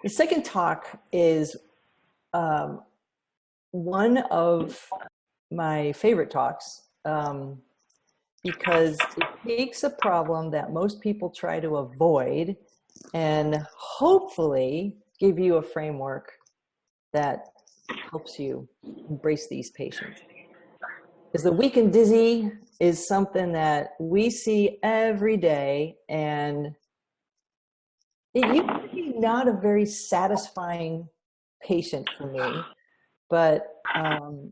The second talk is one of my favorite talks because it takes a problem that most people try to avoid and hopefully give you a framework that helps you embrace these patients. Because the weak and dizzy is something that we see every day, and it used to be not a very satisfying patient for me. But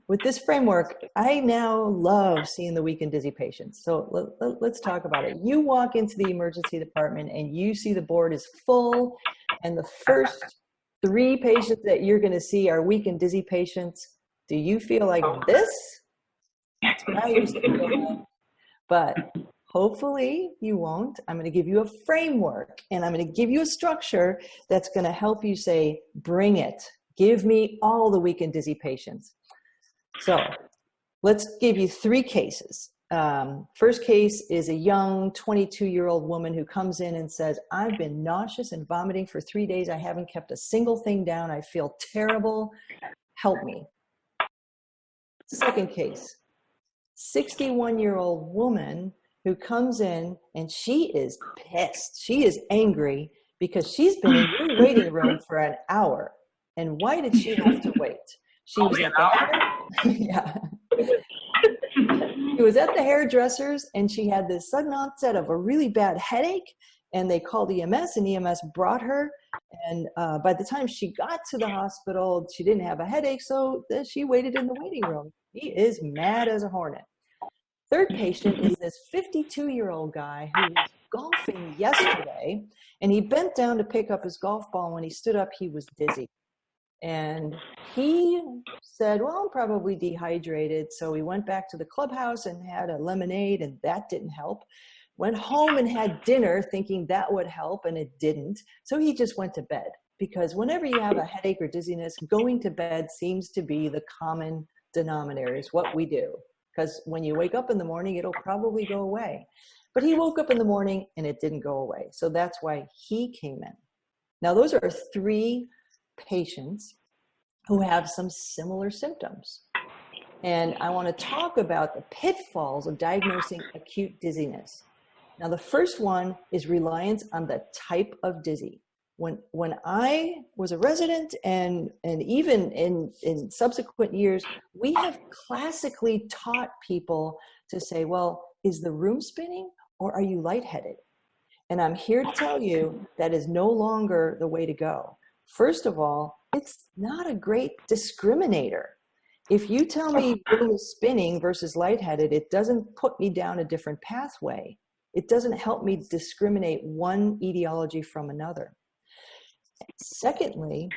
with this framework, I now love seeing the weak and dizzy patients. So let's talk about it. You walk into the emergency department and you see the board is full, and the first 3 patients that you're going to see are weak and dizzy patients. Do you feel like this? That's what I used to feel like. But hopefully you won't. I'm going to give you a framework, and I'm going to give you a structure that's going to help you say, bring it. Give me all the weak and dizzy patients. So let's give you 3 cases. First case is a young 22-year-old woman who comes in and says, I've been nauseous and vomiting for 3 days. I haven't kept a single thing down. I feel terrible. Help me. Second case, 61-year-old woman who comes in and she is pissed. She is angry because she's been in your waiting room for an hour. And why did she have to wait? She was at the yeah. She was at the hairdresser's, and she had this sudden onset of a really bad headache, and they called EMS, and EMS brought her. And by the time she got to the hospital, she didn't have a headache, so she waited in the waiting room. He is mad as a hornet. Third patient is this 52-year-old guy who was golfing yesterday, and he bent down to pick up his golf ball. When he stood up, he was dizzy. And he said, well, I'm probably dehydrated. So he went back to the clubhouse and had a lemonade, and that didn't help. Went home and had dinner thinking that would help, and it didn't. So he just went to bed, because whenever you have a headache or dizziness, going to bed seems to be the common denominator. It's what we do, because when you wake up in the morning, it'll probably go away. But he woke up in the morning and it didn't go away. So that's why he came in. Now, those are 3 patients who have some similar symptoms. And I want to talk about the pitfalls of diagnosing acute dizziness. Now, the first one is reliance on the type of dizzy. When I was a resident and even in subsequent years, we have classically taught people to say, well, is the room spinning or are you lightheaded? And I'm here to tell you that is no longer the way to go. First of all, it's not a great discriminator. If you tell me room is spinning versus lightheaded, it doesn't put me down a different pathway. It doesn't help me discriminate one etiology from another. Secondly,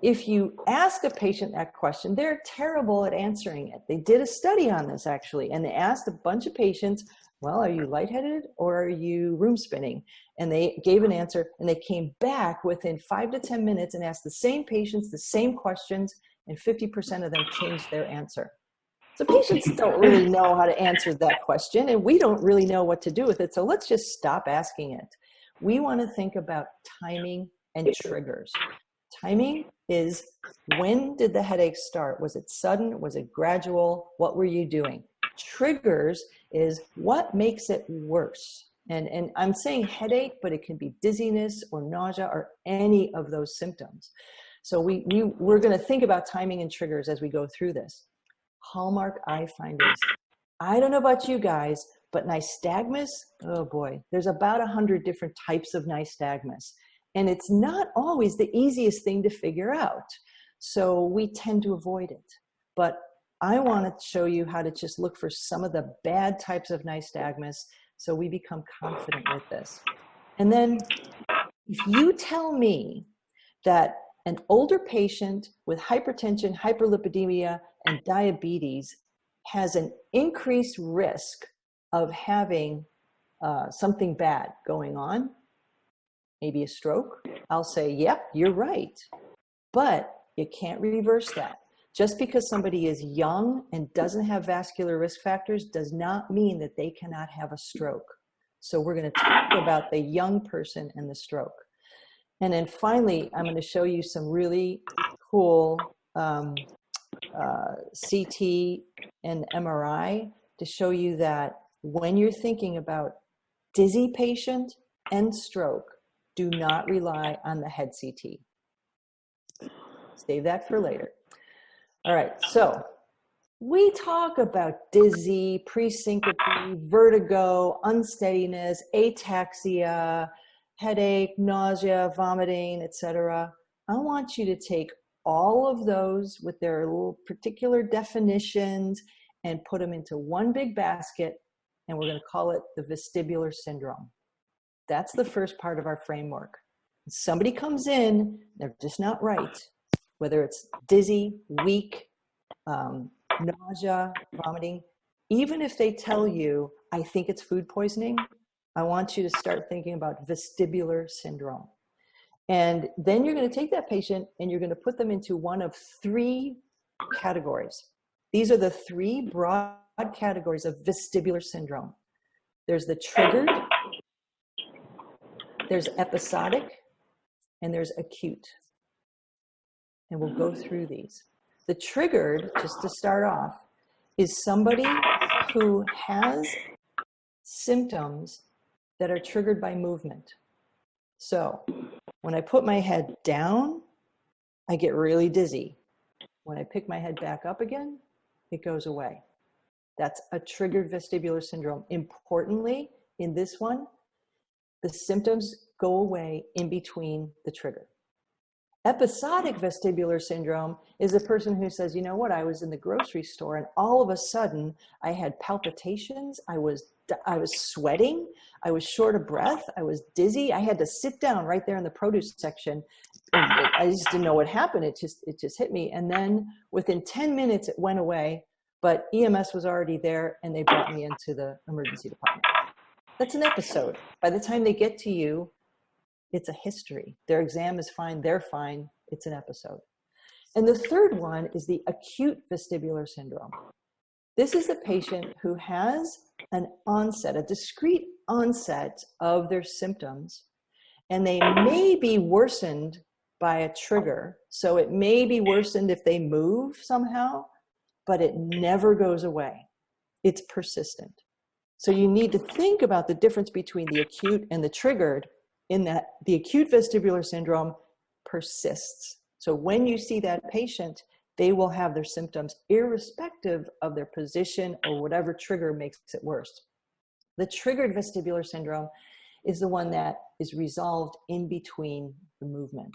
if you ask a patient that question, they're terrible at answering it. They did a study on this, actually, and they asked a bunch of patients, well, are you lightheaded or are you room spinning? And they gave an answer, and they came back within 5 to 10 minutes and asked the same patients the same questions, and 50% of them changed their answer. So patients don't really know how to answer that question, and we don't really know what to do with it. So let's just stop asking it. We want to think about timing and triggers. Timing is, when did the headache start? Was it sudden? Was it gradual? What were you doing? Triggers is what makes it worse. And I'm saying headache, but it can be dizziness or nausea or any of those symptoms. So we're going to think about timing and triggers as we go through this. Hallmark eye findings. I don't know about you guys, but nystagmus, oh boy, there's about 100 different types of nystagmus. And it's not always the easiest thing to figure out. So we tend to avoid it. But I want to show you how to just look for some of the bad types of nystagmus so we become confident with this. And then if you tell me that an older patient with hypertension, hyperlipidemia, and diabetes has an increased risk of having something bad going on, maybe a stroke, I'll say, yep, you're right. But you can't reverse that. Just because somebody is young and doesn't have vascular risk factors does not mean that they cannot have a stroke. So we're going to talk about the young person and the stroke. And then finally, I'm going to show you some really cool CT and MRI to show you that when you're thinking about dizzy patient and stroke, do not rely on the head CT. Save that for later. All right, so we talk about dizzy, presyncope, vertigo, unsteadiness, ataxia, headache, nausea, vomiting, etc. I want you to take all of those with their little particular definitions and put them into one big basket, and we're going to call it the vestibular syndrome. That's the first part of our framework. Somebody comes in, they're just not right, whether it's dizzy, weak, nausea, vomiting, even if they tell you, I think it's food poisoning, I want you to start thinking about vestibular syndrome. And then you're going to take that patient and you're going to put them into one of three categories. These are the three broad categories of vestibular syndrome. There's the triggered, there's episodic, and there's acute. And we'll go through these. The triggered, just to start off, is somebody who has symptoms that are triggered by movement. So when I put my head down, I get really dizzy. When I pick my head back up again, it goes away. That's a triggered vestibular syndrome. Importantly, in this one, the symptoms go away in between the trigger. Episodic vestibular syndrome is a person who says, you know what, I was in the grocery store and all of a sudden I had palpitations, I was sweating, I was short of breath, I was dizzy, I had to sit down right there in the produce section. I just didn't know what happened, it just hit me. And then within 10 minutes it went away, but EMS was already there and they brought me into the emergency department. That's an episode. By the time they get to you, it's a history. Their exam is fine, they're fine, it's an episode. And the third one is the acute vestibular syndrome. This is the patient who has an onset, a discrete onset of their symptoms, and they may be worsened by a trigger. So it may be worsened if they move somehow, but it never goes away. It's persistent. So you need to think about the difference between the acute and the triggered, in that the acute vestibular syndrome persists. So when you see that patient, they will have their symptoms irrespective of their position or whatever trigger makes it worse. The triggered vestibular syndrome is the one that is resolved in between the movement.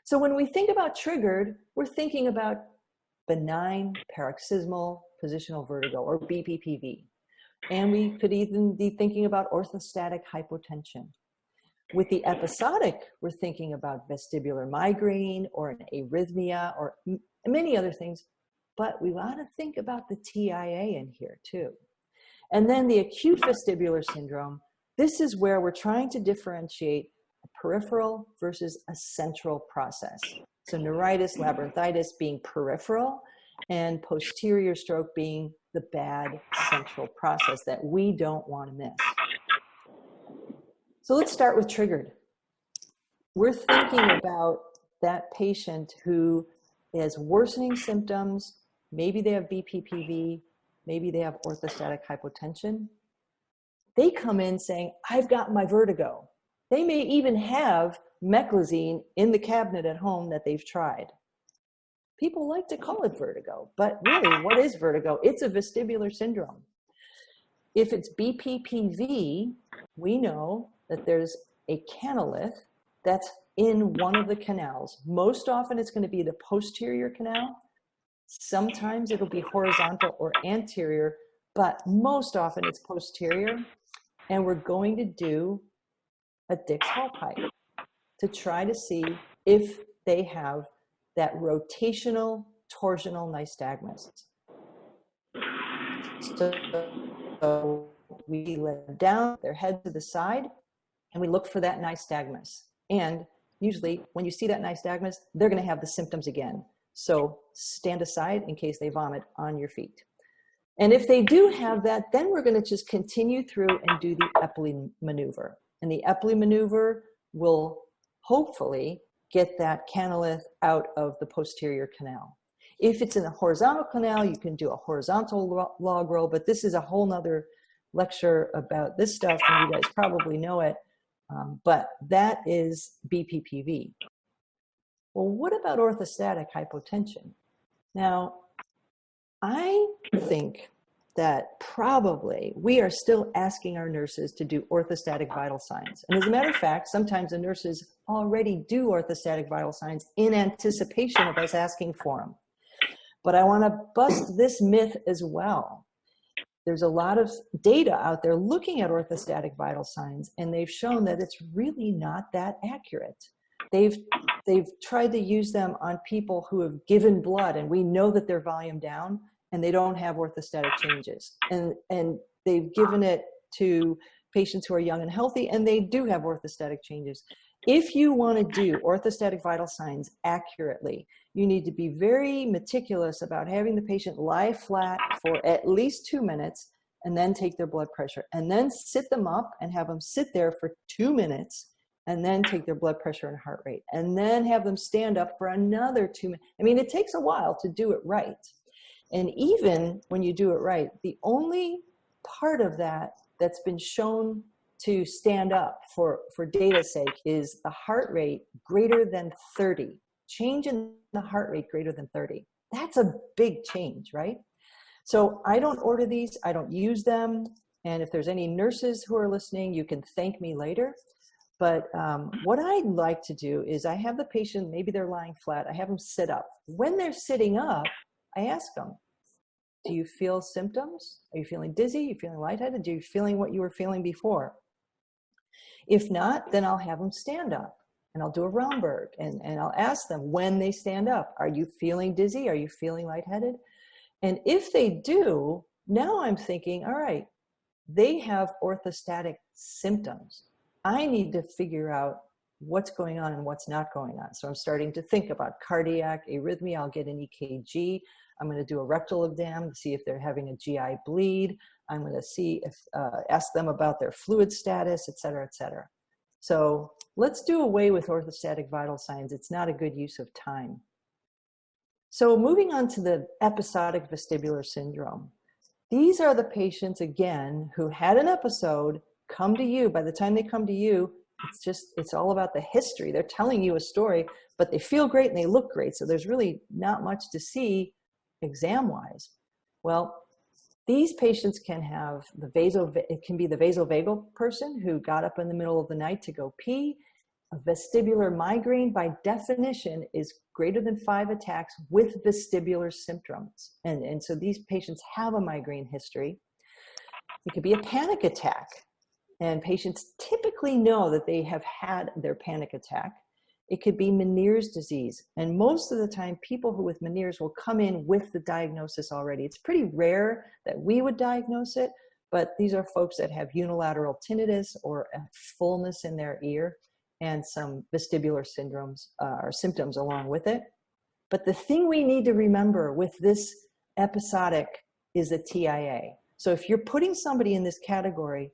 So when we think about triggered, we're thinking about benign paroxysmal positional vertigo, or BPPV. And we could even be thinking about orthostatic hypotension. With the episodic, we're thinking about vestibular migraine or an arrhythmia or many other things, but we want to think about the TIA in here too. And then the acute vestibular syndrome, this is where we're trying to differentiate a peripheral versus a central process. So neuritis, labyrinthitis being peripheral, and posterior stroke being the bad central process that we don't want to miss. So let's start with triggered. We're thinking about that patient who has worsening symptoms. Maybe they have BPPV, maybe they have orthostatic hypotension. They come in saying, I've got my vertigo. They may even have meclizine in the cabinet at home that they've tried. People like to call it vertigo, but really, what is vertigo? It's a vestibular syndrome. If it's BPPV, we know that there's a canalith that's in one of the canals. Most often it's going to be the posterior canal. Sometimes it'll be horizontal or anterior, but most often it's posterior. And we're going to do a Dix Hall pipe to try to see if they have that rotational torsional nystagmus. So we lay them down, their head to the side, and we look for that nystagmus. And usually when you see that nystagmus, they're going to have the symptoms again. So stand aside in case they vomit on your feet. And if they do have that, then we're going to just continue through and do the Epley maneuver. And the Epley maneuver will hopefully get that canalith out of the posterior canal. If it's in a horizontal canal, you can do a horizontal log roll, but this is a whole nother lecture about this stuff, and you guys probably know it, but that is BPPV. Well, what about orthostatic hypotension? Now, I think that probably we are still asking our nurses to do orthostatic vital signs. And as a matter of fact, sometimes the nurses already do orthostatic vital signs in anticipation of us asking for them. But I want to bust this myth as well. There's a lot of data out there looking at orthostatic vital signs, and they've shown that it's really not that accurate. They've tried to use them on people who have given blood, and we know that they're volume down, and they don't have orthostatic changes. And they've given it to patients who are young and healthy, and they do have orthostatic changes. If you want to do orthostatic vital signs accurately, you need to be very meticulous about having the patient lie flat for at least 2 minutes, and then take their blood pressure, and then sit them up and have them sit there for 2 minutes, and then take their blood pressure and heart rate, and then have them stand up for another 2 minutes. I mean, it takes a while to do it right. And even when you do it right, the only part of that that's been shown to stand up for data's sake is the heart rate greater than 30. Change in the heart rate greater than 30. That's a big change, right? So I don't order these, I don't use them. And if there's any nurses who are listening, you can thank me later. But what I like to do is I have the patient, maybe they're lying flat, I have them sit up. When they're sitting up, I ask them, do you feel symptoms? Are you feeling dizzy? Are you feeling lightheaded? Are you feeling what you were feeling before? If not, then I'll have them stand up, and I'll do a Romberg, and I'll ask them when they stand up, are you feeling dizzy? Are you feeling lightheaded? And if they do, now I'm thinking, all right, they have orthostatic symptoms. I need to figure out what's going on and what's not going on. So I'm starting to think about cardiac arrhythmia. I'll get an EKG. I'm going to do a rectal exam to see if they're having a GI bleed. I'm going to see if, ask them about their fluid status, et cetera, et cetera. So let's do away with orthostatic vital signs. It's not a good use of time. So moving on to the episodic vestibular syndrome. These are the patients, again, who had an episode, come to you. By the time they come to you, it's all about the history. They're telling you a story, but they feel great and they look great. So there's really not much to see exam-wise. Well, these patients can have it can be the vasovagal person who got up in the middle of the night to go pee. A vestibular migraine, by definition, is greater than 5 attacks with vestibular symptoms. And so these patients have a migraine history. It could be a panic attack. And patients typically know that they have had their panic attack. It could be Meniere's disease. And most of the time, people who with Meniere's will come in with the diagnosis already. It's pretty rare that we would diagnose it, but these are folks that have unilateral tinnitus or a fullness in their ear and some vestibular syndromes or symptoms along with it. But the thing we need to remember with this episodic is the TIA. So if you're putting somebody in this category,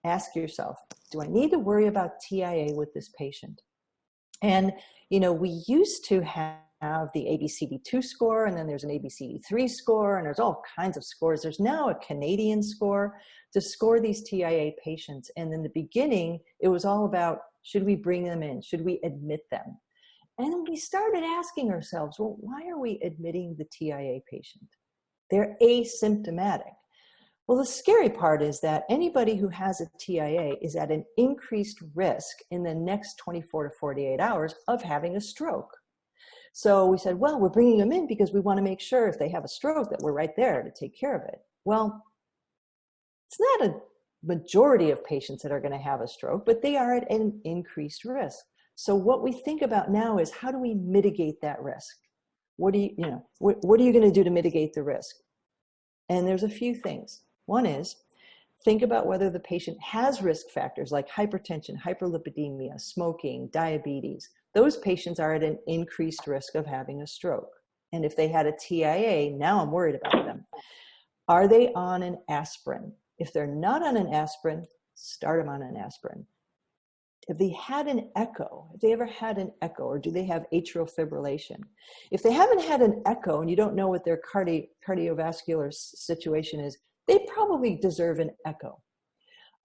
ask yourself, do I need to worry about TIA with this patient? And, you know, we used to have the ABCD2 score, and then there's an ABCD3 score, and there's all kinds of scores. There's now a Canadian score to score these TIA patients. And in the beginning, it was all about, should we bring them in? Should we admit them? And then we started asking ourselves, well, why are we admitting the TIA patient? They're asymptomatic. Well, the scary part is that anybody who has a TIA is at an increased risk in the next 24 to 48 hours of having a stroke. So we said, well, we're bringing them in because we want to make sure if they have a stroke that we're right there to take care of it. Well, it's not a majority of patients that are going to have a stroke, but they are at an increased risk. So what we think about now is, how do we mitigate that risk? What are you going to do to mitigate the risk? And there's a few things. One is, think about whether the patient has risk factors like hypertension, hyperlipidemia, smoking, diabetes. Those patients are at an increased risk of having a stroke. And if they had a TIA, now I'm worried about them. Are they on an aspirin? If they're not on an aspirin, start them on an aspirin. have they had an echo? Have they ever had an echo, or do they have atrial fibrillation? If they haven't had an echo and you don't know what their cardiovascular situation is, they probably deserve an echo.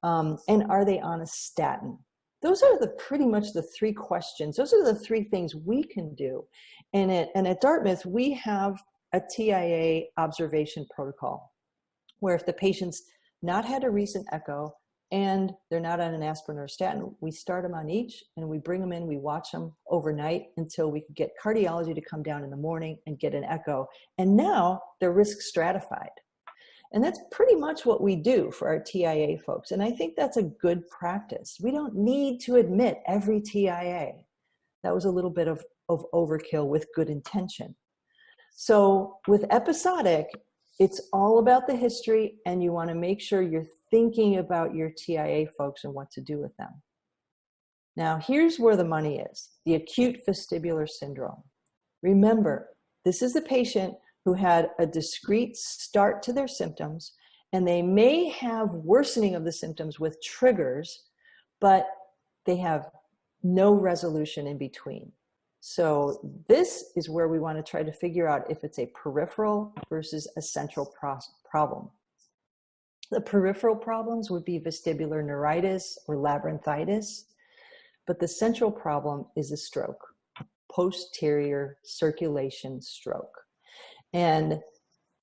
And are they on a statin? Those are pretty much the three questions. Those are the three things we can do. And at Dartmouth, we have a TIA observation protocol where if the patient's not had a recent echo and they're not on an aspirin or a statin, we start them on each and we bring them in, we watch them overnight until we can get cardiology to come down in the morning and get an echo. And now they're risk stratified. And that's pretty much what we do for our TIA folks. And I think that's a good practice. We don't need to admit every TIA. That was a little bit of overkill with good intention. So with episodic, it's all about the history, and you want to make sure you're thinking about your TIA folks and what to do with them. Now, here's where the money is, the acute vestibular syndrome. Remember, this is the patient who had a discrete start to their symptoms, and they may have worsening of the symptoms with triggers, but they have no resolution in between. So this is where we want to try to figure out if it's a peripheral versus a central problem. The peripheral problems would be vestibular neuritis or labyrinthitis, but the central problem is a stroke, posterior circulation stroke. And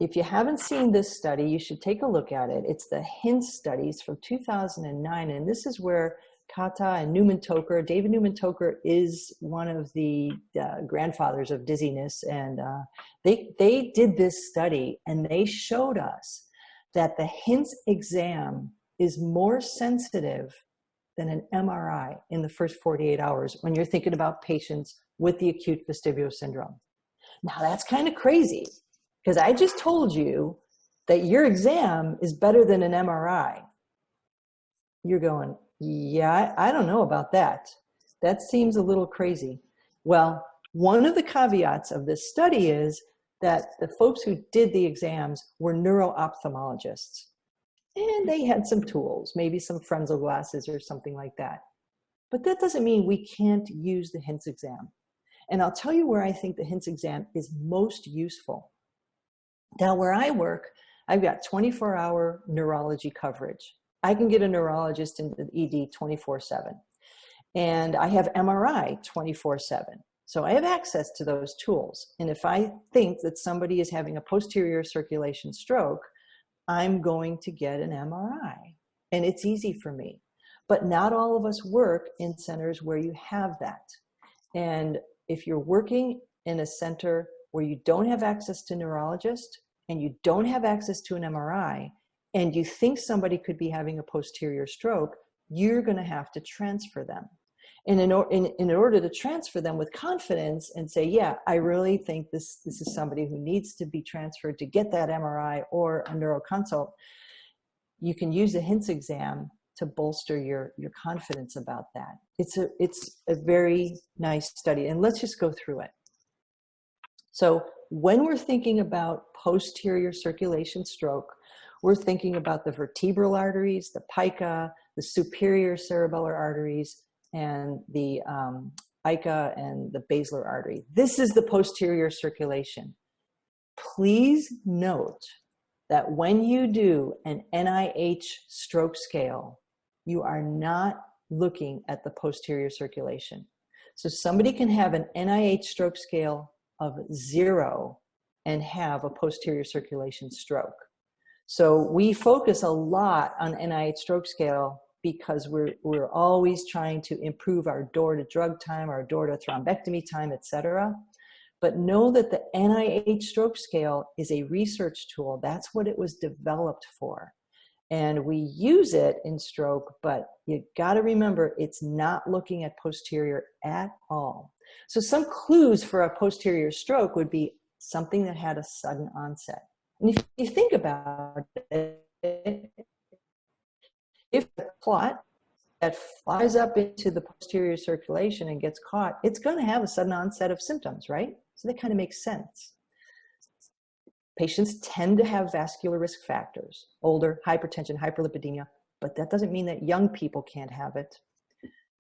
if you haven't seen this study, you should take a look at it. It's the HINT studies from 2009, and this is where Kata and Newman-Toker, David Newman-Toker is one of the grandfathers of dizziness, and they did this study, and they showed us that the HINT exam is more sensitive than an MRI in the first 48 hours when you're thinking about patients with the acute vestibular syndrome. Now that's kind of crazy, because I just told you that your exam is better than an MRI. You're going, yeah, I don't know about that. That seems a little crazy. Well, one of the caveats of this study is that the folks who did the exams were neuro-ophthalmologists. And they had some tools, maybe some Frenzel glasses or something like that. But that doesn't mean we can't use the HINTS exam. And I'll tell you where I think the HINTS exam is most useful. Now, where I work, I've got 24-hour neurology coverage. I can get a neurologist in the ED 24/7. And I have MRI 24/7. So I have access to those tools. And if I think that somebody is having a posterior circulation stroke, I'm going to get an MRI. And it's easy for me. But not all of us work in centers where you have that. And if you're working in a center where you don't have access to neurologist and you don't have access to an MRI, and you think somebody could be having a posterior stroke, you're going to have to transfer them. And in order to transfer them with confidence and say, yeah, I really think this is somebody who needs to be transferred to get that MRI or a neuroconsult, you can use a HINTS exam to bolster your confidence about that. It's a very nice study, and let's just go through it. So when we're thinking about posterior circulation stroke, we're thinking about the vertebral arteries, the pica, the superior cerebellar arteries, and the ICA and the basilar artery. This is the posterior circulation. Please note that when you do an NIH stroke scale, you are not looking at the posterior circulation. So somebody can have an NIH stroke scale of 0 and have a posterior circulation stroke. So we focus a lot on NIH stroke scale because we're always trying to improve our door to drug time, our door to thrombectomy time, et cetera. But know that the NIH stroke scale is a research tool. That's what it was developed for. And we use it in stroke, but you got to remember it's not looking at posterior at all. So some clues for a posterior stroke would be something that had a sudden onset. And if you think about it, if a clot that flies up into the posterior circulation and gets caught, it's going to have a sudden onset of symptoms, right? So that kind of makes sense. Patients tend to have vascular risk factors, older, hypertension, hyperlipidemia, but that doesn't mean that young people can't have it.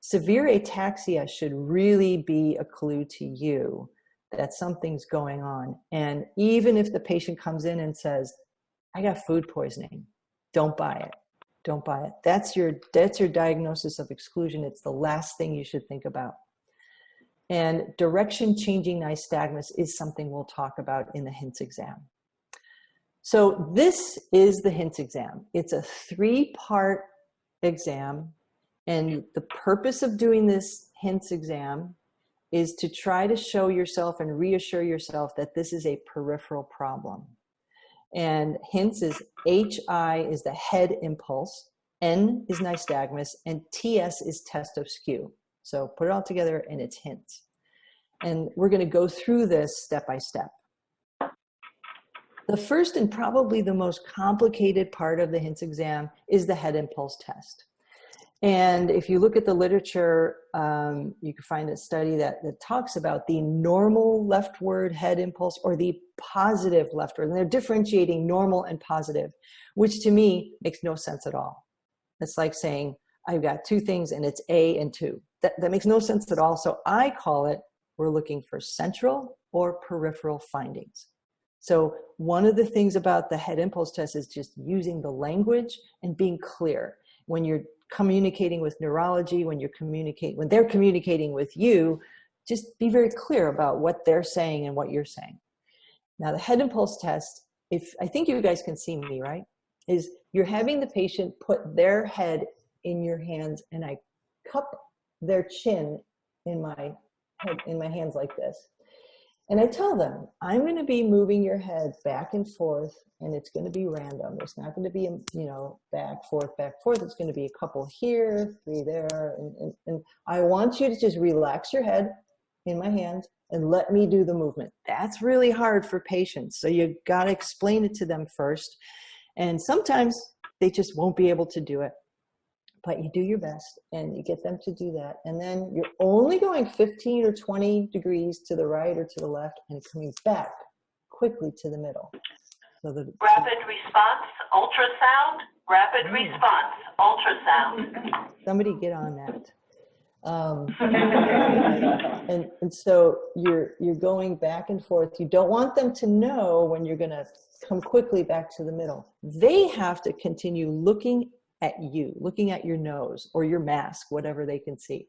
Severe ataxia should really be a clue to you that something's going on. And even if the patient comes in and says, I got food poisoning, don't buy it. Don't buy it. That's your diagnosis of exclusion. It's the last thing you should think about. And direction-changing nystagmus is something we'll talk about in the HINTS exam. So this is the HINTS exam. It's a 3-part exam. And the purpose of doing this HINTS exam is to try to show yourself and reassure yourself that this is a peripheral problem. And HINTS is HI is the head impulse, N is nystagmus, and TS is test of skew. So put it all together and it's HINTS. And we're going to go through this step by step. The first and probably the most complicated part of the HINTS exam is the head impulse test. And if you look at the literature, you can find a study that talks about the normal leftward head impulse or the positive leftward. And they're differentiating normal and positive, which to me makes no sense at all. It's like saying, I've got 2 things and it's A and 2. That makes no sense at all. So I call it, we're looking for central or peripheral findings. So one of the things about the head impulse test is just using the language and being clear. When you're communicating with neurology, when they're communicating with you, just be very clear about what they're saying and what you're saying. Now the head impulse test, I think you guys can see me, right? Is you're having the patient put their head in your hands and I cup their chin in my hands like this. And I tell them, I'm going to be moving your head back and forth, and it's going to be random. It's not going to be, back, forth, back, forth. It's going to be a couple here, 3 there. And I want you to just relax your head in my hands and let me do the movement. That's really hard for patients. So you got to explain it to them first. And sometimes they just won't be able to do it. But you do your best and you get them to do that. And then you're only going 15 or 20 degrees to the right or to the left and coming back quickly to the middle. So rapid response, ultrasound, rapid response, ultrasound. Somebody get on that. And so you're going back and forth. You don't want them to know when you're going to come quickly back to the middle. They have to continue looking at you, looking at your nose or your mask, whatever they can see.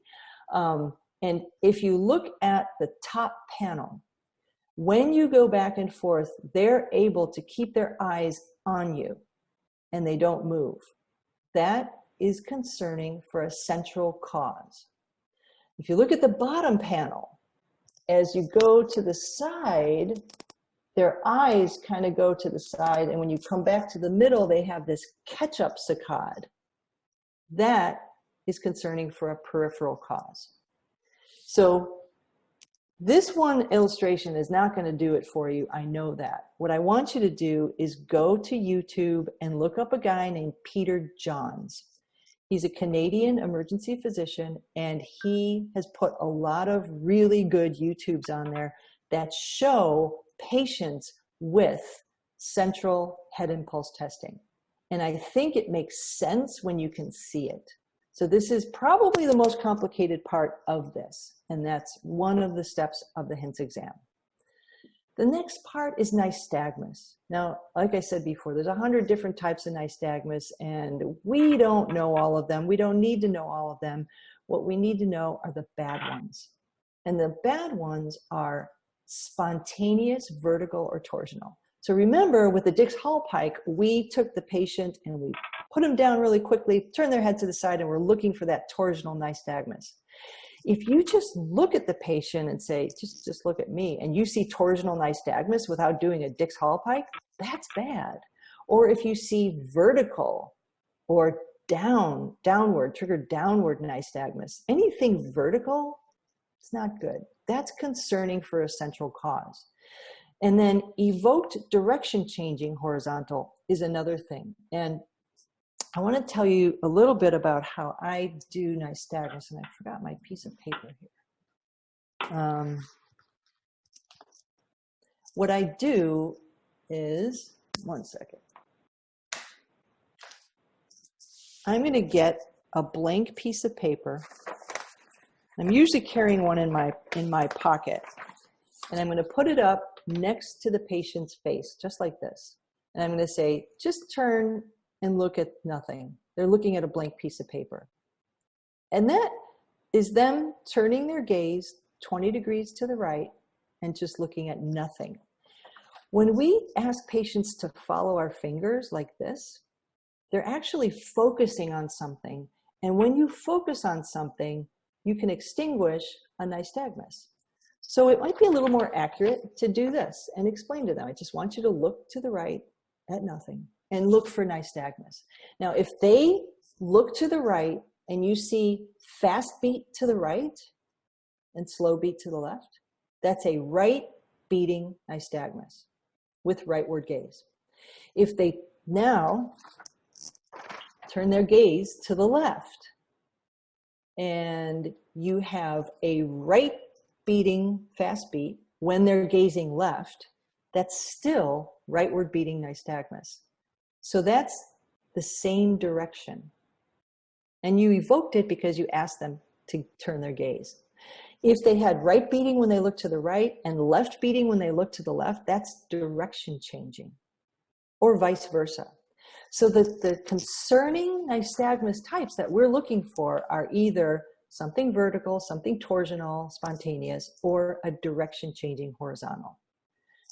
And if you look at the top panel, when you go back and forth, they're able to keep their eyes on you and they don't move. That is concerning for a central cause. If you look at the bottom panel, as you go to the side, their eyes kind of go to the side, and when you come back to the middle, they have this catch-up saccade. That is concerning for a peripheral cause. So this one illustration is not going to do it for you. I know that. What I want you to do is go to YouTube and look up a guy named Peter Johns. He's a Canadian emergency physician, and he has put a lot of really good YouTubes on there that show patients with central head impulse testing. And I think it makes sense when you can see it. So this is probably the most complicated part of this, and that's one of the steps of the HINTS exam. The next part is nystagmus. Now, like I said before, there's 100 different types of nystagmus, and we don't know all of them. We don't need to know all of them. What we need to know are the bad ones. And the bad ones are spontaneous, vertical, or torsional. So remember, with the Dix-Hallpike, we took the patient and we put them down really quickly, turned their head to the side, and we're looking for that torsional nystagmus. If you just look at the patient and say, just look at me, and you see torsional nystagmus without doing a Dix-Hallpike, that's bad. Or if you see vertical or downward, triggered downward nystagmus, anything vertical, it's not good. That's concerning for a central cause. And then evoked direction changing horizontal is another thing. And I want to tell you a little bit about how I do nystagmus, and I forgot my piece of paper here. What I do is, one second. I'm going to get a blank piece of paper, I'm usually carrying one in my pocket. And I'm going to put it up next to the patient's face, just like this. And I'm going to say, just turn and look at nothing. They're looking at a blank piece of paper. And that is them turning their gaze 20 degrees to the right and just looking at nothing. When we ask patients to follow our fingers like this, they're actually focusing on something. And when you focus on something, you can extinguish a nystagmus. So it might be a little more accurate to do this and explain to them. I just want you to look to the right at nothing and look for nystagmus. Now, if they look to the right and you see fast beat to the right and slow beat to the left, that's a right beating nystagmus with rightward gaze. If they now turn their gaze to the left and you have a right beating fast beat when they're gazing left, that's still rightward beating nystagmus. So that's the same direction. And you evoked it because you asked them to turn their gaze. If they had right beating when they look to the right and left beating when they look to the left, that's direction changing, or vice versa. So the concerning nystagmus types that we're looking for are either something vertical, something torsional, spontaneous, or a direction changing horizontal.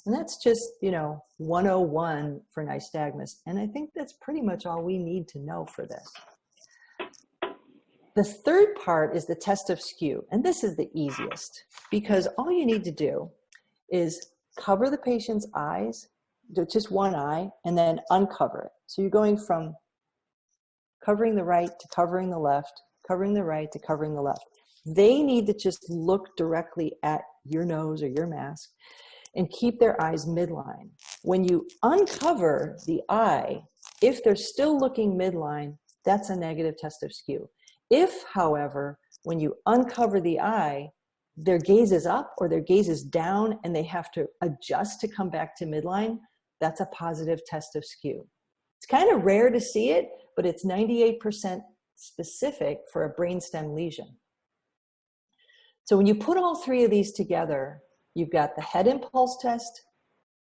And that's just, 101 for nystagmus. And I think that's pretty much all we need to know for this. The third part is the test of skew. And this is the easiest because all you need to do is cover the patient's eyes, just one eye, and then uncover it. So you're going from covering the right to covering the left, covering the right to covering the left. They need to just look directly at your nose or your mask and keep their eyes midline. When you uncover the eye, if they're still looking midline, that's a negative test of skew. If, however, when you uncover the eye, their gaze is up or their gaze is down and they have to adjust to come back to midline, that's a positive test of skew. It's kind of rare to see it, but it's 98% specific for a brainstem lesion. So when you put all three of these together, you've got the head impulse test,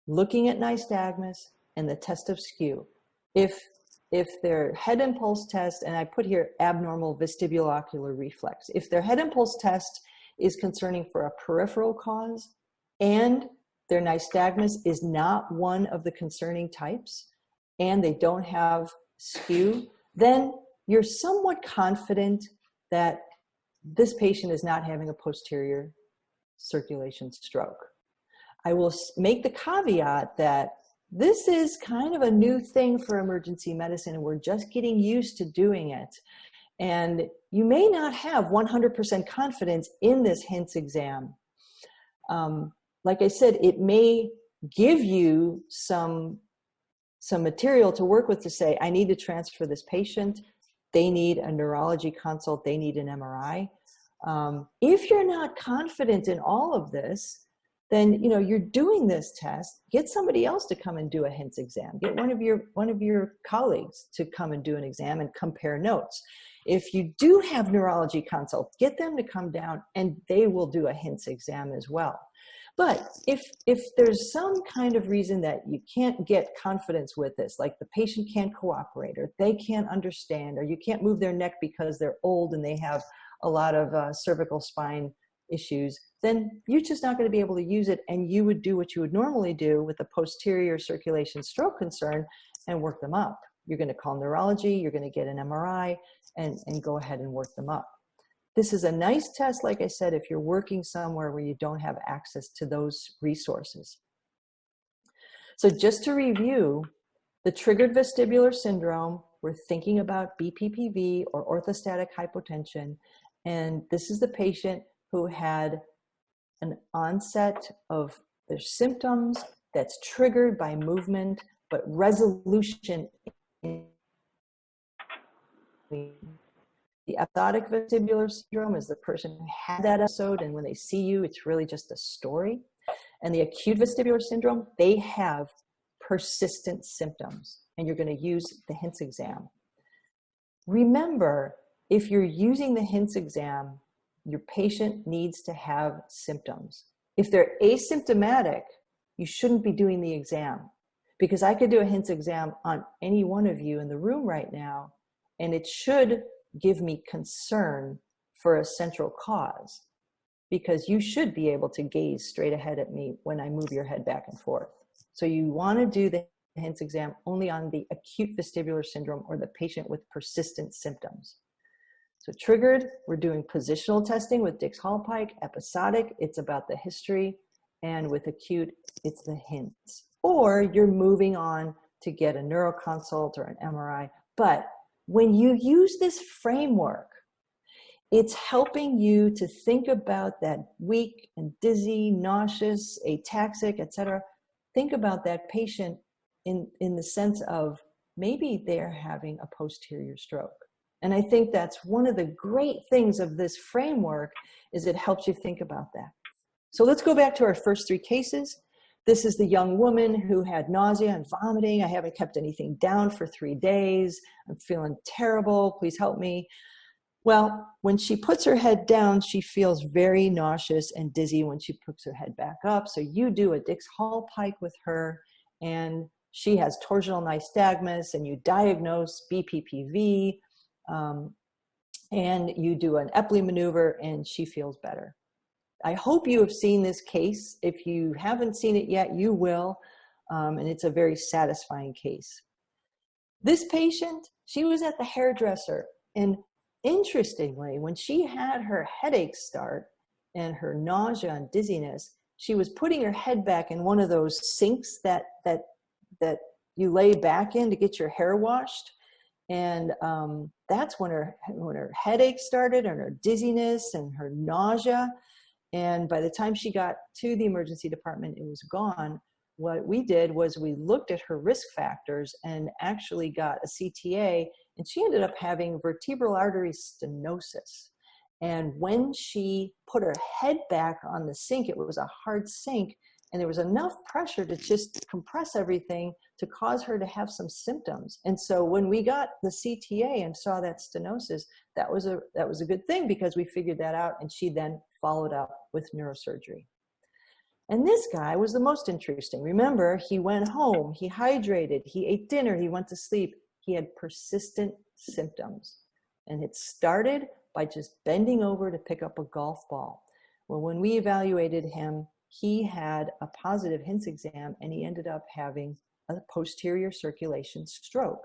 looking at nystagmus, and the test of skew. If their head impulse test, and I put here abnormal vestibulocular reflex, if their head impulse test is concerning for a peripheral cause and their nystagmus is not one of the concerning types and they don't have skew, then you're somewhat confident that this patient is not having a posterior circulation stroke. I will make the caveat that this is kind of a new thing for emergency medicine and we're just getting used to doing it. And you may not have 100% confidence in this HINTS exam. Like I said, it may give you some material to work with to say, I need to transfer this patient. They need a neurology consult. They need an MRI. If you're not confident in all of this, then you're doing this test. Get somebody else to come and do a HINTS exam. Get one of your colleagues to come and do an exam and compare notes. If you do have neurology consult, get them to come down and they will do a HINTS exam as well. But if there's some kind of reason that you can't get confidence with this, like the patient can't cooperate or they can't understand or you can't move their neck because they're old and they have a lot of cervical spine issues, then you're just not going to be able to use it, and you would do what you would normally do with a posterior circulation stroke concern and work them up. You're going to call neurology, you're going to get an MRI, and go ahead and work them up. This is a nice test, like I said, if you're working somewhere where you don't have access to those resources. So just to review, the triggered vestibular syndrome, we're thinking about BPPV or orthostatic hypotension, and this is the patient who had an onset of their symptoms that's triggered by movement, but resolution in the episodic vestibular syndrome is the person who had that episode, and when they see you, it's really just a story. And the acute vestibular syndrome, they have persistent symptoms, and you're going to use the HINTS exam. Remember, if you're using the HINTS exam, Your patient needs to have symptoms. If they're asymptomatic, you shouldn't be doing the exam, because I could do a HINTS exam on any one of you in the room right now, and it should give me concern for a central cause, because you should be able to gaze straight ahead at me when I move your head back and forth. So you want to do the HINTS exam only on the acute vestibular syndrome or the patient with persistent symptoms. So triggered, we're doing positional testing with Dix-Hallpike. Episodic, it's about the history. And with acute, it's the HINTS. Or you're moving on to get a neuroconsult or an MRI. But when you use this framework, it's helping you to think about that weak and dizzy, nauseous, ataxic, etc. Think about that patient in the sense of maybe they're having a posterior stroke. And I think that's one of the great things of this framework, is it helps you think about that. So let's go back to our first 3 cases. This is the young woman who had nausea and vomiting. I haven't kept anything down for 3 days. I'm feeling terrible. Please help me. Well, when she puts her head down, she feels very nauseous and dizzy when she puts her head back up. So you do a Dix-Hallpike with her, and she has torsional nystagmus, and you diagnose BPPV, and you do an Epley maneuver, and she feels better. I hope you have seen this case. If you haven't seen it yet, you will, and it's a very satisfying case. This patient, she was at the hairdresser, and interestingly, when she had her headaches start and her nausea and dizziness, she was putting her head back in one of those sinks that you lay back in to get your hair washed. And that's when her headache started, and her dizziness and her nausea. And by the time she got to the emergency department, it was gone. What we did was we looked at her risk factors and actually got a CTA, and she ended up having vertebral artery stenosis. And when she put her head back on the sink, it was a hard sink, and there was enough pressure to just compress everything to cause her to have some symptoms. And so when we got the CTA and saw that stenosis, that was a good thing, because we figured that out, and she then followed up with neurosurgery. And this guy was the most interesting. Remember, he went home, he hydrated, he ate dinner, he went to sleep. He had persistent symptoms. And it started by just bending over to pick up a golf ball. Well, when we evaluated him, he had a positive HINTS exam, and he ended up having a posterior circulation stroke.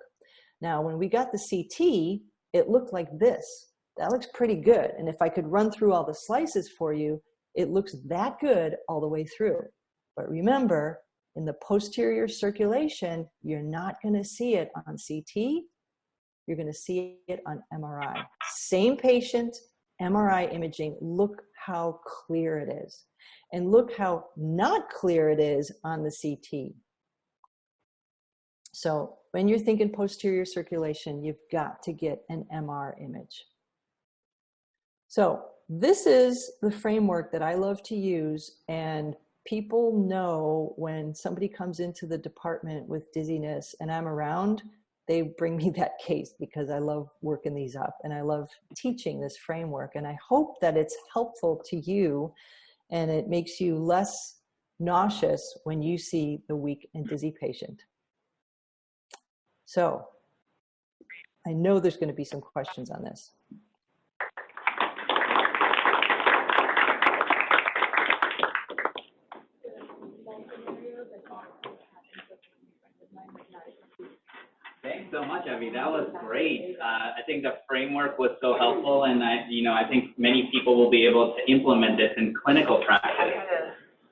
Now, when we got the CT, it looked like this. That looks pretty good. And if I could run through all the slices for you, it looks that good all the way through. But remember, in the posterior circulation, you're not going to see it on CT. You're going to see it on MRI. Same patient, MRI imaging. Look how clear it is. And look how not clear it is on the CT. So when you're thinking posterior circulation, you've got to get an MR image. So this is the framework that I love to use, and people know when somebody comes into the department with dizziness and I'm around, they bring me that case, because I love working these up and I love teaching this framework. And I hope that it's helpful to you and it makes you less nauseous when you see the weak and dizzy patient. So I know there's going to be some questions on this. Thanks so much, Evie. That was great. I think the framework was so helpful, and I think many people will be able to implement this in clinical practice.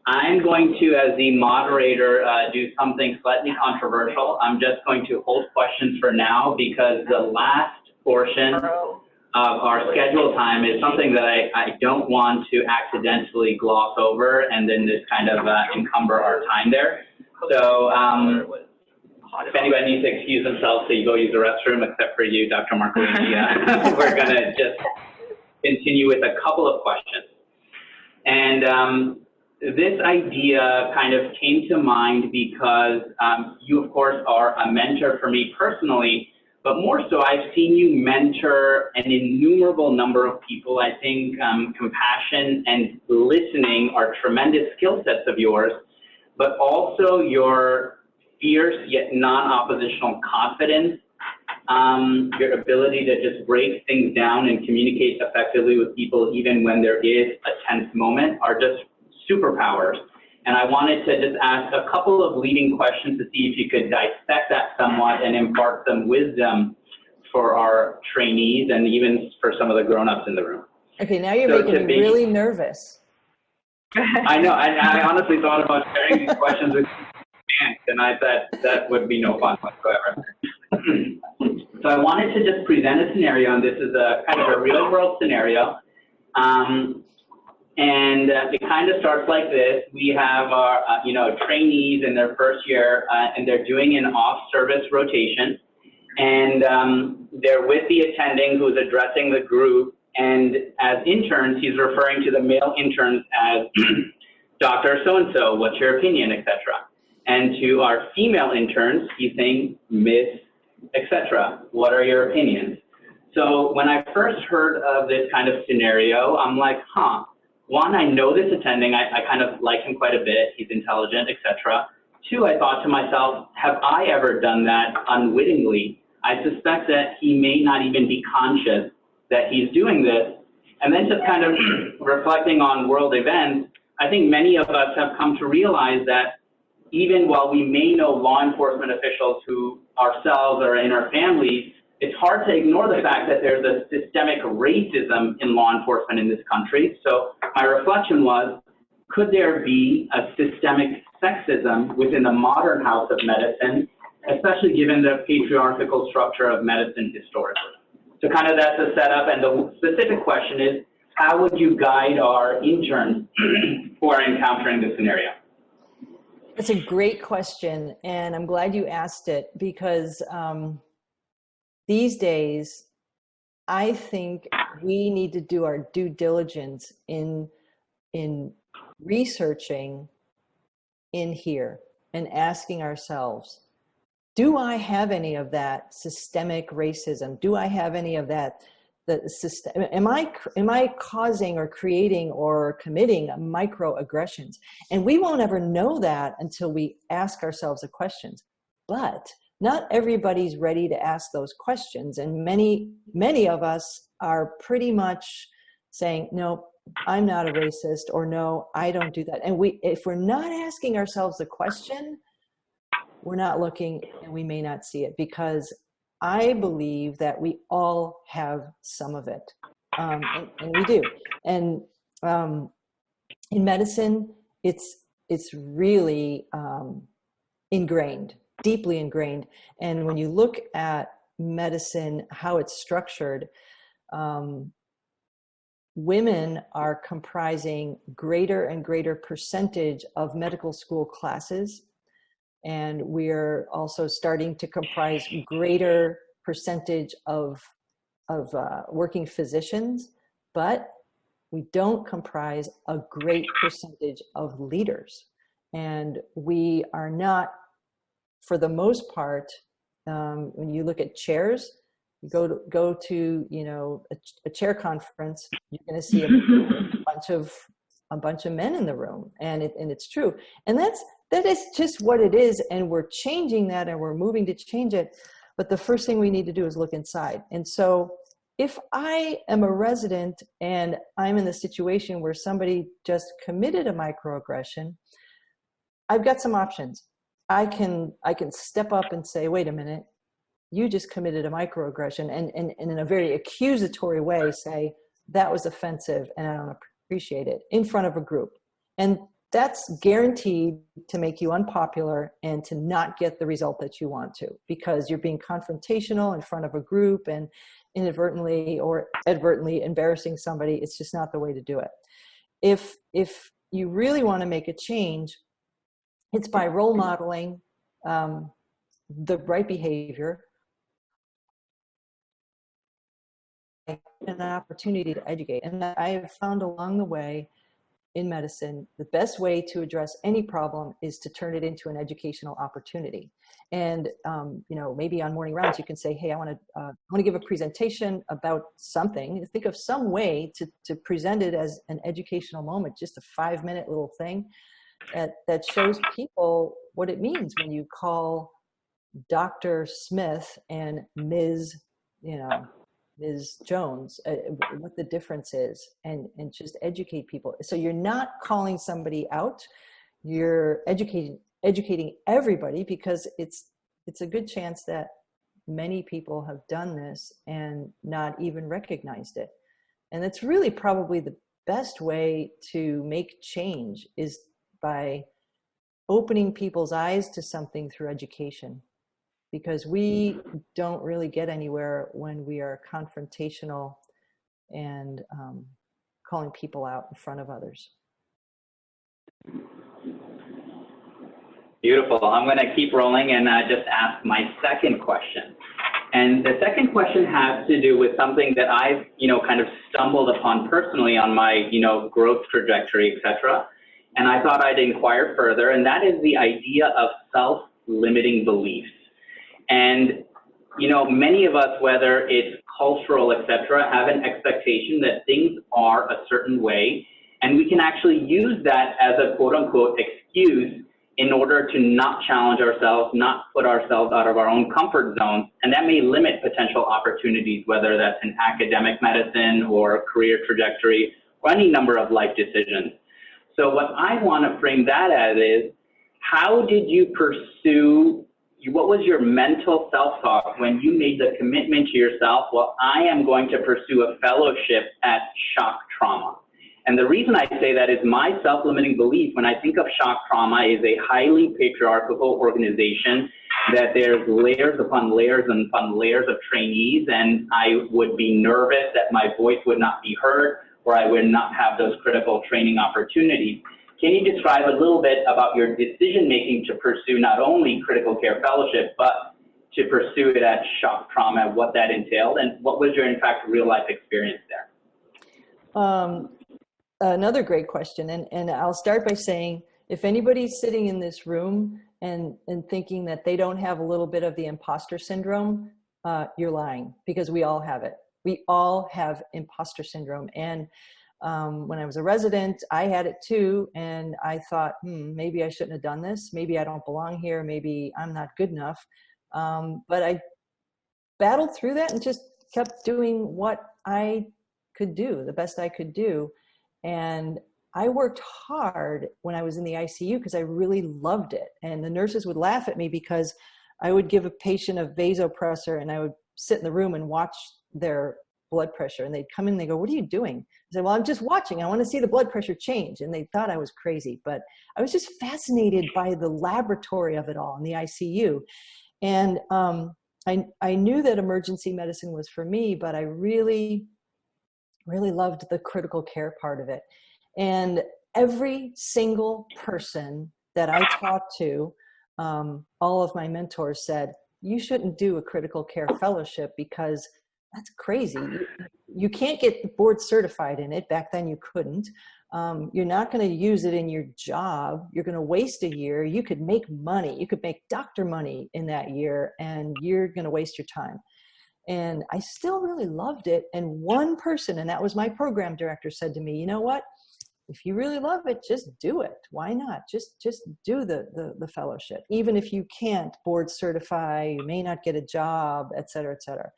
I'm going to, as the moderator, do something slightly controversial. I'm just going to hold questions for now, because the last portion of our scheduled time is something that I don't want to accidentally gloss over and then just kind of encumber our time there. So if anybody needs to excuse themselves, so you go use the restroom, except for you, Dr. Marcolini, we're going to just continue with a couple of questions. And this idea kind of came to mind because you, of course, are a mentor for me personally, but more so, I've seen you mentor an innumerable number of people. I think compassion and listening are tremendous skill sets of yours, but also your fierce yet non-oppositional confidence, your ability to just break things down and communicate effectively with people even when there is a tense moment are just superpowers. And I wanted to just ask a couple of leading questions to see if you could dissect that somewhat and impart some wisdom for our trainees and even for some of the grown-ups in the room. Okay, now you're making me really nervous. I know, I honestly thought about sharing these questions with you, and I thought that would be no fun whatsoever. So I wanted to just present a scenario, and this is a kind of a real-world scenario. And it kind of starts like this. We have our, trainees in their first year, and they're doing an off-service rotation. And they're with the attending who's addressing the group. And as interns, he's referring to the male interns as Dr. So-and-so, what's your opinion, etc. And to our female interns, he's saying, Miss, etc. What are your opinions? So when I first heard of this kind of scenario, I'm like, one, I know this attending, I kind of like him quite a bit, he's intelligent, etc. Two, I thought to myself, have I ever done that unwittingly? I suspect that he may not even be conscious that he's doing this. And then just kind of reflecting on world events, I think many of us have come to realize that even while we may know law enforcement officials who ourselves or in our families, it's hard to ignore the fact that there's a systemic racism in law enforcement in this country. So my reflection was, could there be a systemic sexism within the modern house of medicine, especially given the patriarchal structure of medicine historically? So kind of that's a setup, and the specific question is, how would you guide our interns who are encountering this scenario? That's a great question, and I'm glad you asked it because these days, I think we need to do our due diligence in researching in here and asking ourselves, do I have any of that systemic racism? Do I have any of that? Am I causing or creating or committing microaggressions? And we won't ever know that until we ask ourselves the questions. But not everybody's ready to ask those questions. And many of us are pretty much saying, no, I'm not a racist, or no, I don't do that. And if we're not asking ourselves the question, we're not looking, and we may not see it, because I believe that we all have some of it, and we do. And in medicine, it's really ingrained, deeply ingrained. And when you look at medicine, how it's structured, women are comprising greater and greater percentage of medical school classes. And we're also starting to comprise greater percentage of working physicians, but we don't comprise a great percentage of leaders. And we are not, for the most part, when you look at chairs, you go to a chair conference, you're going to see a bunch of men in the room, and it's true. And that is just what it is, and we're changing that, and we're moving to change it. But the first thing we need to do is look inside. And so if I am a resident and I'm in the situation where somebody just committed a microaggression, I've got some options. I can step up and say, wait a minute, you just committed a microaggression, and in a very accusatory way say, that was offensive and I don't appreciate it, in front of a group. And that's guaranteed to make you unpopular and to not get the result that you want to, because you're being confrontational in front of a group and inadvertently or advertently embarrassing somebody. It's just not the way to do it. If you really want to make a change, it's by role modeling the right behavior, an opportunity to educate. And I have found along the way in medicine, the best way to address any problem is to turn it into an educational opportunity. And, maybe on morning rounds, you can say, hey, I want to give a presentation about something. Think of some way to present it as an educational moment, just a 5-minute little thing that shows people what it means when you call Dr. Smith and Ms. Jones, what the difference is, and just educate people. So you're not calling somebody out, you're educating everybody, because it's a good chance that many people have done this and not even recognized it. And that's really probably the best way to make change, is by opening people's eyes to something through education. Because we don't really get anywhere when we are confrontational and calling people out in front of others. Beautiful. I'm going to keep rolling and just ask my second question. And the second question has to do with something that I've, kind of stumbled upon personally on my, growth trajectory, et cetera. And I thought I'd inquire further, and that is the idea of self-limiting beliefs. And, many of us, whether it's cultural, et cetera, have an expectation that things are a certain way, and we can actually use that as a quote-unquote excuse in order to not challenge ourselves, not put ourselves out of our own comfort zones, and that may limit potential opportunities, whether that's in academic medicine or career trajectory or any number of life decisions. So what I want to frame that as is, how did you pursue, what was your mental self-talk when you made the commitment to yourself, well, I am going to pursue a fellowship at shock trauma? And the reason I say that is my self-limiting belief when I think of shock trauma is a highly patriarchal organization, that there's layers upon layers and upon layers of trainees, and I would be nervous that my voice would not be heard, or I would not have those critical training opportunities. Can you describe a little bit about your decision-making to pursue not only critical care fellowship, but to pursue it at shock trauma, what that entailed, and what was your, in fact, real-life experience there? Another great question, and I'll start by saying, if anybody's sitting in this room and thinking that they don't have a little bit of the imposter syndrome, you're lying, because we all have it. We all have imposter syndrome. And when I was a resident, I had it too. And I thought, maybe I shouldn't have done this. Maybe I don't belong here. Maybe I'm not good enough. But I battled through that and just kept doing what I could do, the best I could do. And I worked hard when I was in the ICU because I really loved it. And the nurses would laugh at me because I would give a patient a vasopressor and I would sit in the room and watch their blood pressure. And they'd come in and they go, "What are you doing?" I said, "Well, I'm just watching. I want to see the blood pressure change." And they thought I was crazy, but I was just fascinated by the laboratory of it all in the ICU. And I knew that emergency medicine was for me, but I really loved the critical care part of it. And every single person that I talked to, all of my mentors said, "You shouldn't do a critical care fellowship because that's crazy. You can't get board certified in it." Back then you couldn't. You're not going to use it in your job. You're going to waste a year. You could make money. You could make doctor money in that year, and you're going to waste your time. And I still really loved it. And one person, and that was my program director, said to me, "You know what? If you really love it, just do it. Why not? Just do the fellowship. Even if you can't board certify, you may not get a job, et cetera, et cetera."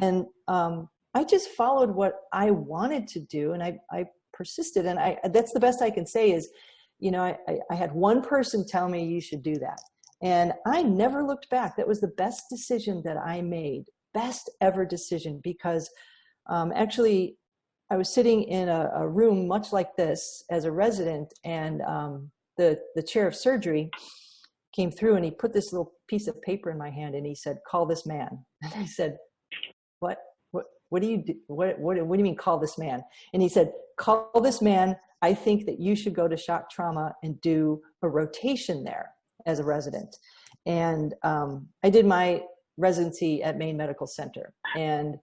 And I just followed what I wanted to do, and I persisted. And that's the best I can say is, I had one person tell me you should do that. And I never looked back. That was the best decision that I made. Best ever decision, because actually I was sitting in a room much like this as a resident, and the chair of surgery came through and he put this little piece of paper in my hand and he said, "Call this man." And I said, What do you do? What do you mean call this man? And he said, "Call this man. I think that you should go to shock trauma and do a rotation there as a resident." And I did my residency at Maine Medical Center. And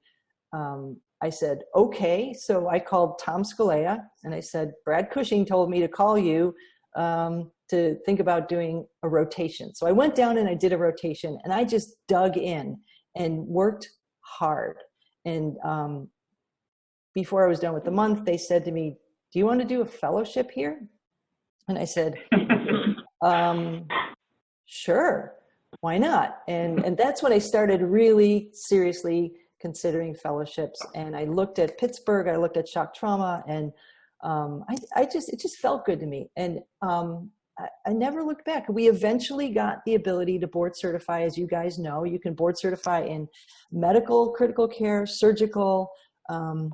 I said, okay. So I called Tom Scalea and I said, Brad Cushing told me to call you to think about doing a rotation. So I went down and I did a rotation, and I just dug in and worked hard. And before I was done with the month, they said to me, do you want to do a fellowship here? And I said, sure, why not? And that's when I started really seriously considering fellowships. And I looked at Pittsburgh, I looked at shock trauma, and it just felt good to me. And I never looked back. We eventually got the ability to board certify. As you guys know, you can board certify in medical critical care, surgical, and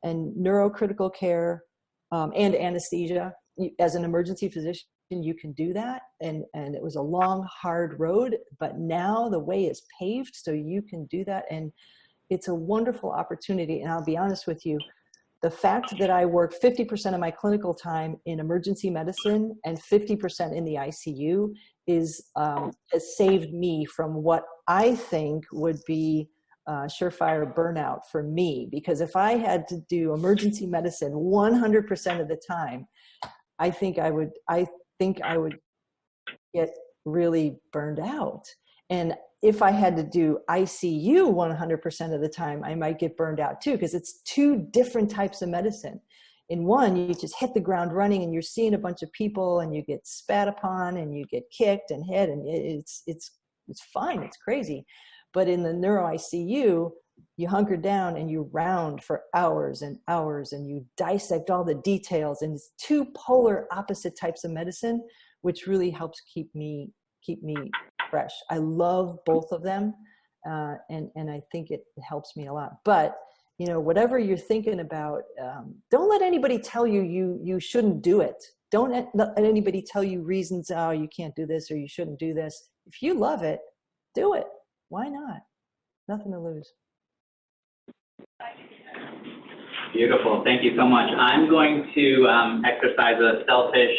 neurocritical care, and anesthesia. As an emergency physician, you can do that. And it was a long, hard road, but now the way is paved, so you can do that. And it's a wonderful opportunity. And I'll be honest with you, the fact that I work 50% of my clinical time in emergency medicine and 50% in the ICU has saved me from what I think would be surefire burnout for me. Because if I had to do emergency medicine 100% of the time, I think I would get really burned out. And if I had to do ICU 100% of the time, I might get burned out too, because it's two different types of medicine. In one, you just hit the ground running and you're seeing a bunch of people and you get spat upon and you get kicked and hit, and it's fine, it's crazy. But in the neuro ICU, you hunker down and you round for hours and hours and you dissect all the details, and it's two polar opposite types of medicine, which really helps keep me fresh. I love both of them, and I think it helps me a lot. But whatever you're thinking about, don't let anybody tell you shouldn't do it. Don't let anybody tell you reasons, oh, you can't do this or you shouldn't do this. If you love it, do it. Why not? Nothing to lose. Beautiful. Thank you so much. I'm going to exercise a selfish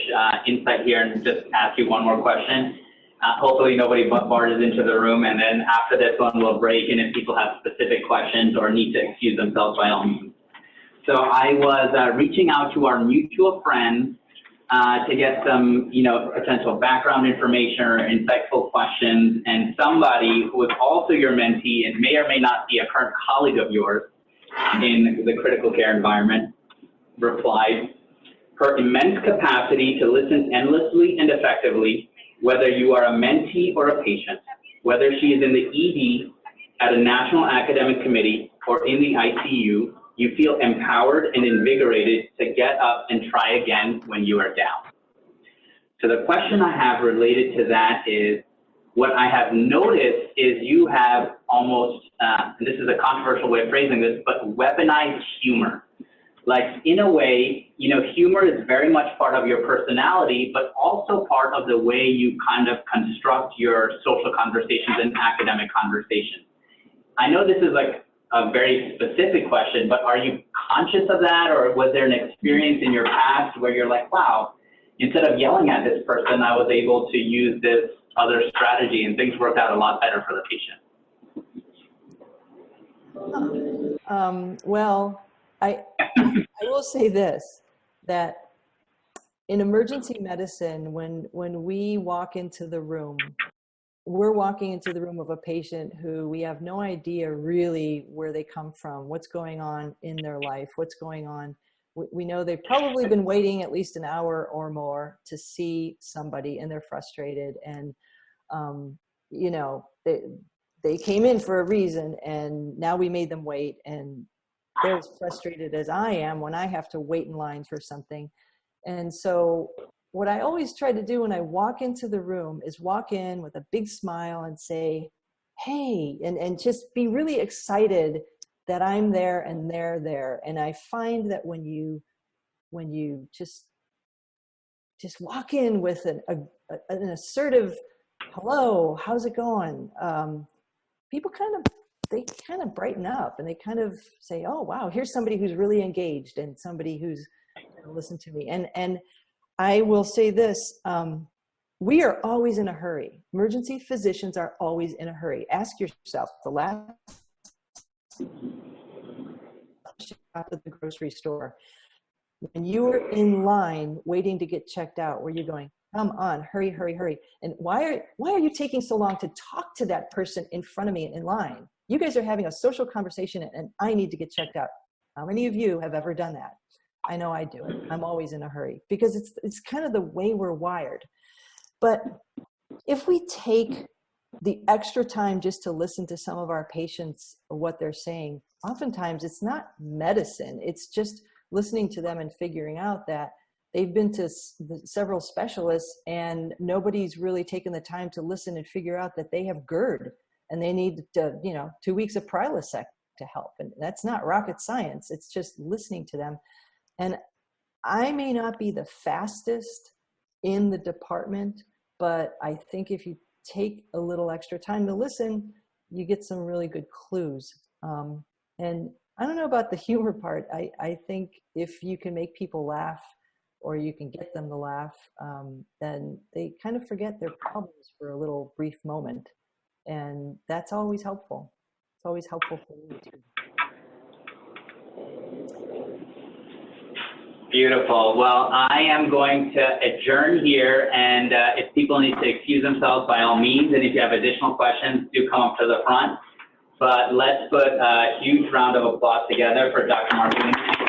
insight here and just ask you one more question. Hopefully nobody barges into the room, and then after this one we'll break, and if people have specific questions or need to excuse themselves, by all means. So I was reaching out to our mutual friends to get some, potential background information or insightful questions, and somebody who is also your mentee and may or may not be a current colleague of yours in the critical care environment replied, her immense capacity to listen endlessly and effectively, whether you are a mentee or a patient, whether she is in the ED, at a national academic committee, or in the ICU, you feel empowered and invigorated to get up and try again when you are down. So the question I have related to that is, what I have noticed is you have almost, and this is a controversial way of phrasing this, but weaponized humor. Like, in a way, humor is very much part of your personality, but also part of the way you kind of construct your social conversations and academic conversations. I know this is like a very specific question, but are you conscious of that? Or was there an experience in your past where you're like, wow, instead of yelling at this person, I was able to use this other strategy and things worked out a lot better for the patient? Well, I will say this, that in emergency medicine, when we walk into the room, we're walking into the room of a patient who we have no idea really where they come from, what's going on in their life, what's going on. We know they've probably been waiting at least an hour or more to see somebody, and they're frustrated. And, they came in for a reason, and now we made them wait. And they're as frustrated as I am when I have to wait in line for something. And so what I always try to do when I walk into the room is walk in with a big smile and say, hey, and just be really excited that I'm there and they're there. And I find that when you just walk in with an assertive, hello, how's it going? People kind of brighten up, and they kind of say, oh, wow, here's somebody who's really engaged and somebody who's going to listen to me. And I will say this, we are always in a hurry. Emergency physicians are always in a hurry. Ask yourself, the last shop at the grocery store. When you were in line waiting to get checked out, were you going, come on, hurry, hurry, hurry? And why are you taking so long to talk to that person in front of me in line? You guys are having a social conversation and I need to get checked out. How many of you have ever done that? I know I do it. I'm always in a hurry because it's kind of the way we're wired. But if we take the extra time just to listen to some of our patients, what they're saying, oftentimes it's not medicine. It's just listening to them and figuring out that they've been to several specialists and nobody's really taken the time to listen and figure out that they have GERD and they need to, 2 weeks of Prilosec to help. And that's not rocket science. It's just listening to them. And I may not be the fastest in the department, but I think if you take a little extra time to listen, you get some really good clues. And I don't know about the humor part. I think if you can make people laugh or you can get them to laugh, then they kind of forget their problems for a little brief moment. And that's always helpful. It's always helpful for me too. Beautiful. Well, I am going to adjourn here, and if people need to excuse themselves, by all means, and if you have additional questions, do come up to the front. But let's put a huge round of applause together for Dr. Marcolini.